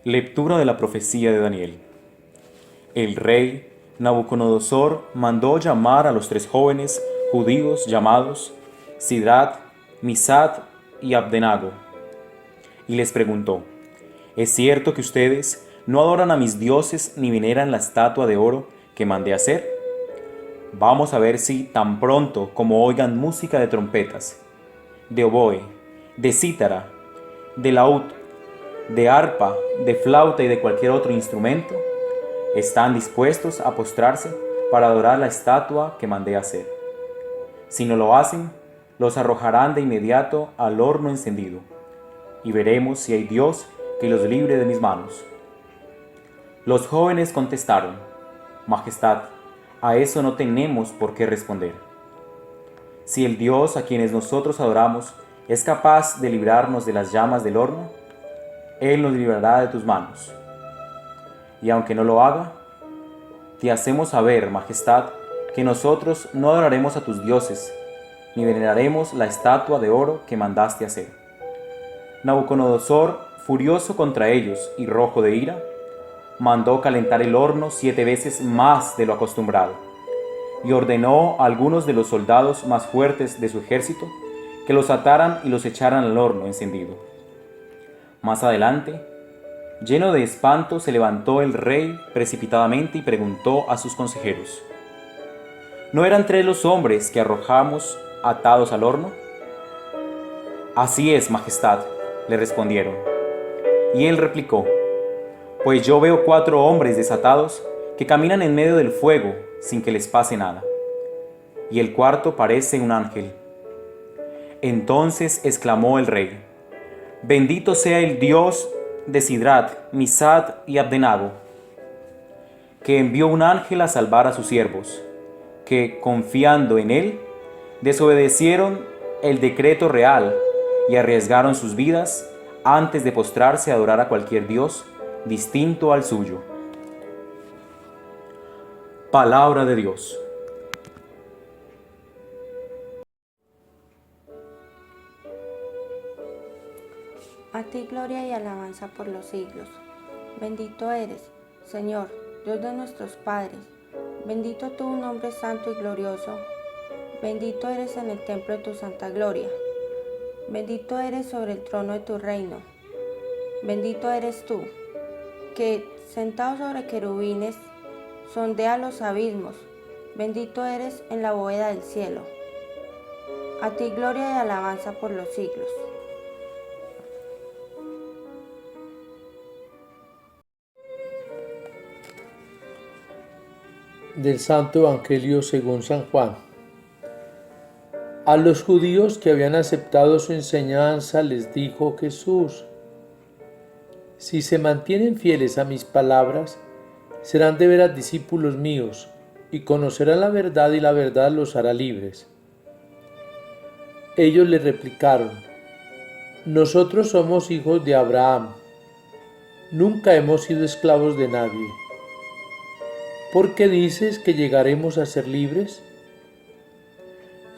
Lectura de la profecía de Daniel. El rey Nabucodonosor mandó llamar a los tres jóvenes judíos llamados Sidrat, Misat y Abdenago, y les preguntó: ¿Es cierto que ustedes no adoran a mis dioses ni veneran la estatua de oro que mandé hacer? Vamos a ver si tan pronto como oigan música de trompetas, de oboe, de cítara, de laúd, de arpa, de flauta y de cualquier otro instrumento, están dispuestos a postrarse para adorar la estatua que mandé hacer. Si no lo hacen, los arrojarán de inmediato al horno encendido, y veremos si hay Dios que los libre de mis manos. Los jóvenes contestaron: Majestad, a eso no tenemos por qué responder. Si el Dios a quienes nosotros adoramos es capaz de librarnos de las llamas del horno, Él nos librará de tus manos. Y aunque no lo haga, te hacemos saber, Majestad, que nosotros no adoraremos a tus dioses, ni veneraremos la estatua de oro que mandaste hacer. Nabucodonosor, furioso contra ellos y rojo de ira, mandó calentar el horno 7 veces más de lo acostumbrado, y ordenó a algunos de los soldados más fuertes de su ejército que los ataran y los echaran al horno encendido. Más adelante, lleno de espanto, se levantó el rey precipitadamente y preguntó a sus consejeros: ¿No eran 3 los hombres que arrojamos atados al horno? Así es, Majestad, le respondieron. Y él replicó: Pues yo veo 4 hombres desatados que caminan en medio del fuego sin que les pase nada. Y el cuarto parece un ángel. Entonces exclamó el rey: Bendito sea el Dios de Sidrat, Misat y Abdenago, que envió un ángel a salvar a sus siervos, que, confiando en él, desobedecieron el decreto real y arriesgaron sus vidas antes de postrarse a adorar a cualquier dios distinto al suyo. Palabra de Dios. A ti gloria y alabanza por los siglos. Bendito eres, Señor, Dios de nuestros padres. Bendito tu nombre santo y glorioso. Bendito eres en el templo de tu santa gloria. Bendito eres sobre el trono de tu reino. Bendito eres tú, que, sentado sobre querubines, sondea los abismos. Bendito eres en la bóveda del cielo. A ti gloria y alabanza por los siglos. Del Santo Evangelio según San Juan. A los judíos que habían aceptado su enseñanza les dijo Jesús: Si se mantienen fieles a mis palabras, serán de veras discípulos míos y conocerán la verdad, y la verdad los hará libres. Ellos le replicaron: Nosotros somos hijos de Abraham, nunca hemos sido esclavos de nadie. ¿Por qué dices que llegaremos a ser libres?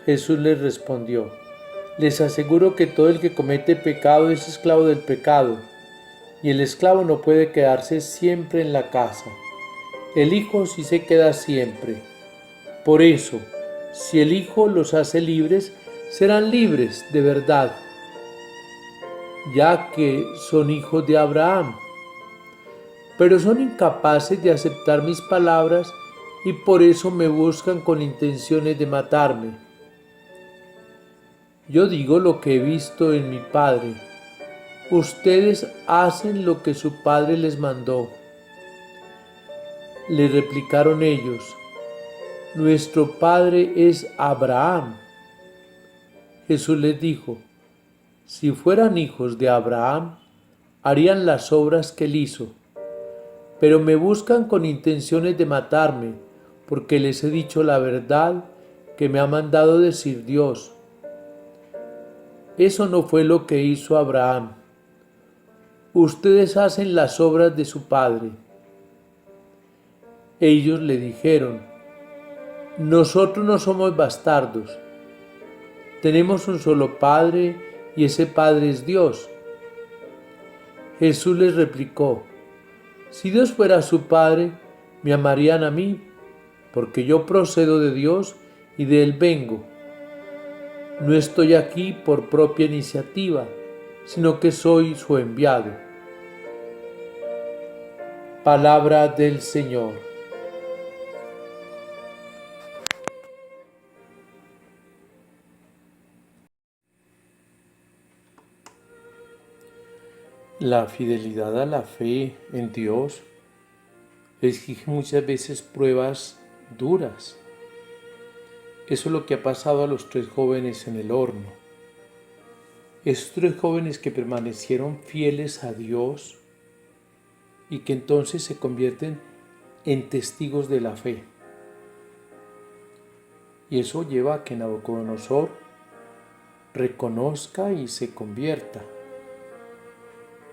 Jesús les respondió: Les aseguro que todo el que comete pecado es esclavo del pecado, y el esclavo no puede quedarse siempre en la casa. El Hijo sí se queda siempre. Por eso, si el Hijo los hace libres, serán libres de verdad, ya que son hijos de Abraham. Pero son incapaces de aceptar mis palabras y por eso me buscan con intenciones de matarme. Yo digo lo que he visto en mi Padre. Ustedes hacen lo que su Padre les mandó. Le replicaron ellos: Nuestro Padre es Abraham. Jesús les dijo: Si fueran hijos de Abraham, harían las obras que él hizo. Pero me buscan con intenciones de matarme, porque les he dicho la verdad que me ha mandado decir Dios. Eso no fue lo que hizo Abraham. Ustedes hacen las obras de su padre. Ellos le dijeron: Nosotros no somos bastardos. Tenemos un solo Padre, y ese Padre es Dios. Jesús les replicó: Si Dios fuera su Padre, me amarían a mí, porque yo procedo de Dios y de Él vengo. No estoy aquí por propia iniciativa, sino que soy su enviado. Palabra del Señor. La fidelidad a la fe en Dios exige muchas veces pruebas duras. Eso es lo que ha pasado a los 3 jóvenes en el horno. Esos 3 jóvenes que permanecieron fieles a Dios y que entonces se convierten en testigos de la fe. Y eso lleva a que Nabucodonosor reconozca y se convierta.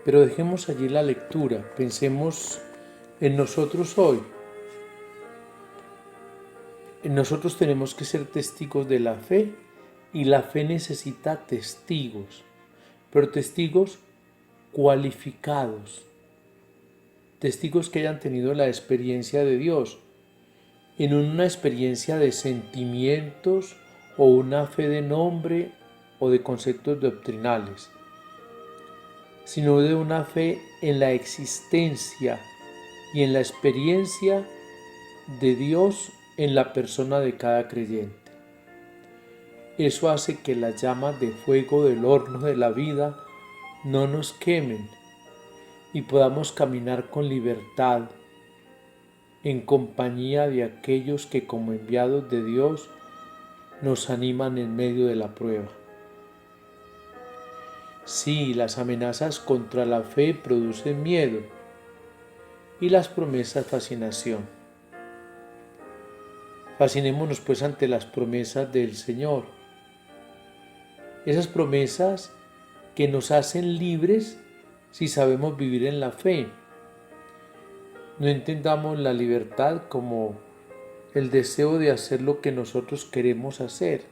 Pero dejemos allí la lectura, pensemos en nosotros hoy. Nosotros tenemos que ser testigos de la fe y la fe necesita testigos, pero testigos cualificados, testigos que hayan tenido la experiencia de Dios, en una experiencia de sentimientos o una fe de nombre o de conceptos doctrinales, sino de una fe en la existencia y en la experiencia de Dios en la persona de cada creyente. Eso hace que las llamas de fuego del horno de la vida no nos quemen y podamos caminar con libertad en compañía de aquellos que como enviados de Dios nos animan en medio de la prueba. Sí, las amenazas contra la fe producen miedo y las promesas fascinación. Fascinémonos pues ante las promesas del Señor. Esas promesas que nos hacen libres si sabemos vivir en la fe. No entendamos la libertad como el deseo de hacer lo que nosotros queremos hacer,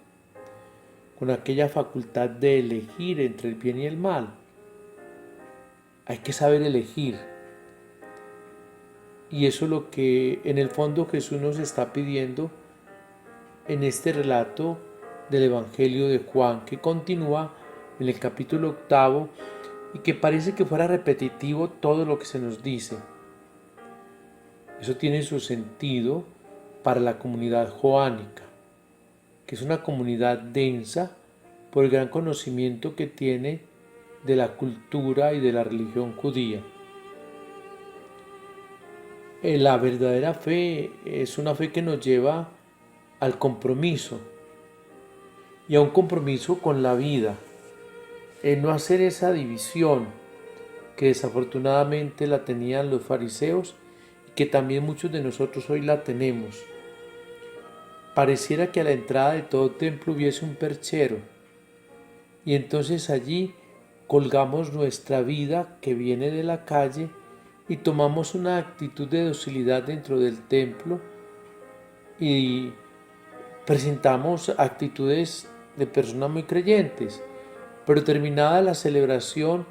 con aquella facultad de elegir entre el bien y el mal. Hay que saber elegir. Y eso es lo que en el fondo Jesús nos está pidiendo en este relato del Evangelio de Juan, que continúa en el capítulo 8 y que parece que fuera repetitivo todo lo que se nos dice. Eso tiene su sentido para la comunidad joánica, que es una comunidad densa por el gran conocimiento que tiene de la cultura y de la religión judía. La verdadera fe es una fe que nos lleva al compromiso y a un compromiso con la vida, en no hacer esa división que desafortunadamente la tenían los fariseos y que también muchos de nosotros hoy la tenemos. Pareciera que a la entrada de todo templo hubiese un perchero y entonces allí colgamos nuestra vida que viene de la calle y tomamos una actitud de docilidad dentro del templo y presentamos actitudes de personas muy creyentes, pero terminada la celebración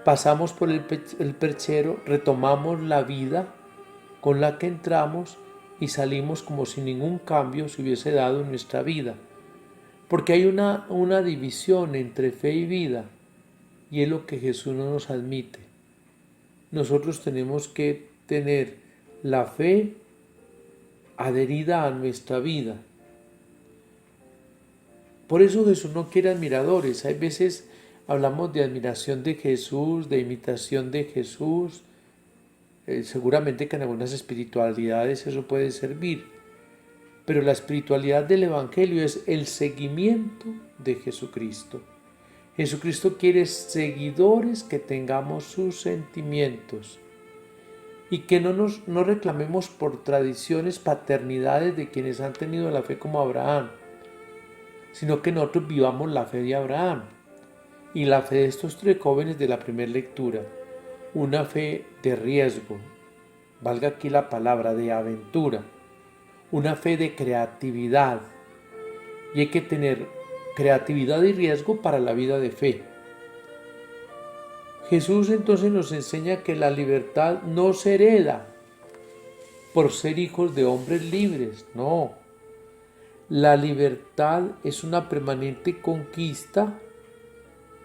pasamos por el perchero, retomamos la vida con la que entramos y salimos como si ningún cambio se hubiese dado en nuestra vida, porque hay una división entre fe y vida y es lo que Jesús no nos admite. Nosotros tenemos que tener la fe adherida a nuestra vida. Por eso Jesús no quiere admiradores. Hay veces hablamos de admiración de Jesús, de imitación de Jesús. Seguramente que en algunas espiritualidades eso puede servir. Pero la espiritualidad del Evangelio es el seguimiento de Jesucristo. Jesucristo quiere seguidores que tengamos sus sentimientos y que no reclamemos por tradiciones, paternidades de quienes han tenido la fe como Abraham, sino que nosotros vivamos la fe de Abraham y la fe de estos 3 jóvenes de la primera lectura, una fe de riesgo, valga aquí la palabra, de aventura, una fe de creatividad, y hay que tener creatividad y riesgo para la vida de fe. Jesús entonces nos enseña que la libertad no se hereda por ser hijos de hombres libres, no. La libertad es una permanente conquista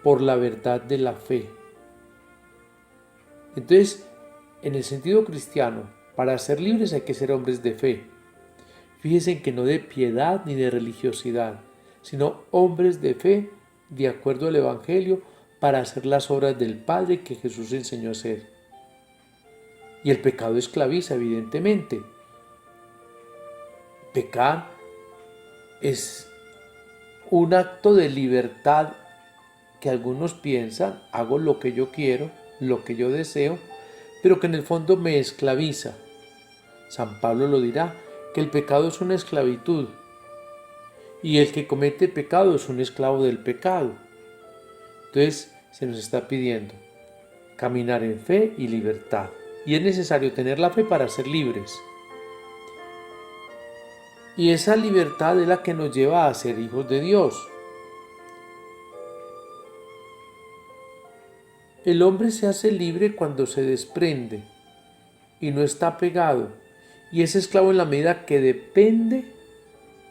por la verdad de la fe. Entonces, en el sentido cristiano, para ser libres hay que ser hombres de fe. Fíjense que no de piedad ni de religiosidad, sino hombres de fe de acuerdo al Evangelio para hacer las obras del Padre que Jesús enseñó a hacer. Y el pecado esclaviza, evidentemente. Pecar es un acto de libertad que algunos piensan, hago lo que yo quiero, lo que yo deseo, pero que en el fondo me esclaviza. San Pablo lo dirá, que el pecado es una esclavitud y el que comete pecado es un esclavo del pecado. Entonces se nos está pidiendo caminar en fe y libertad, y es necesario tener la fe para ser libres. Y esa libertad es la que nos lleva a ser hijos de Dios. El hombre se hace libre cuando se desprende y no está pegado, y es esclavo en la medida que depende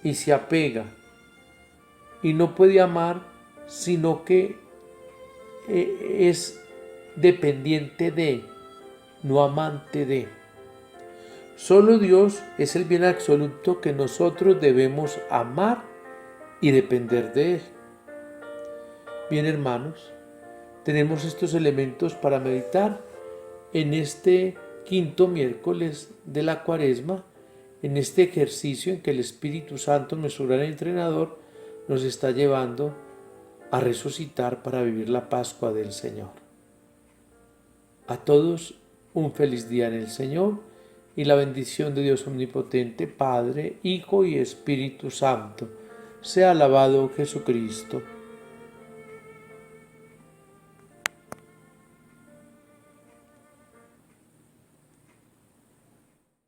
y se apega, y no puede amar, sino que es dependiente de, no amante de. Solo Dios es el bien absoluto que nosotros debemos amar y depender de Él. Bien, hermanos, tenemos estos elementos para meditar en este quinto miércoles de la Cuaresma, en este ejercicio en que el Espíritu Santo, nuestro gran entrenador, nos está llevando a resucitar para vivir la Pascua del Señor. A todos un feliz día en el Señor y la bendición de Dios Omnipotente, Padre, Hijo y Espíritu Santo. Sea alabado Jesucristo.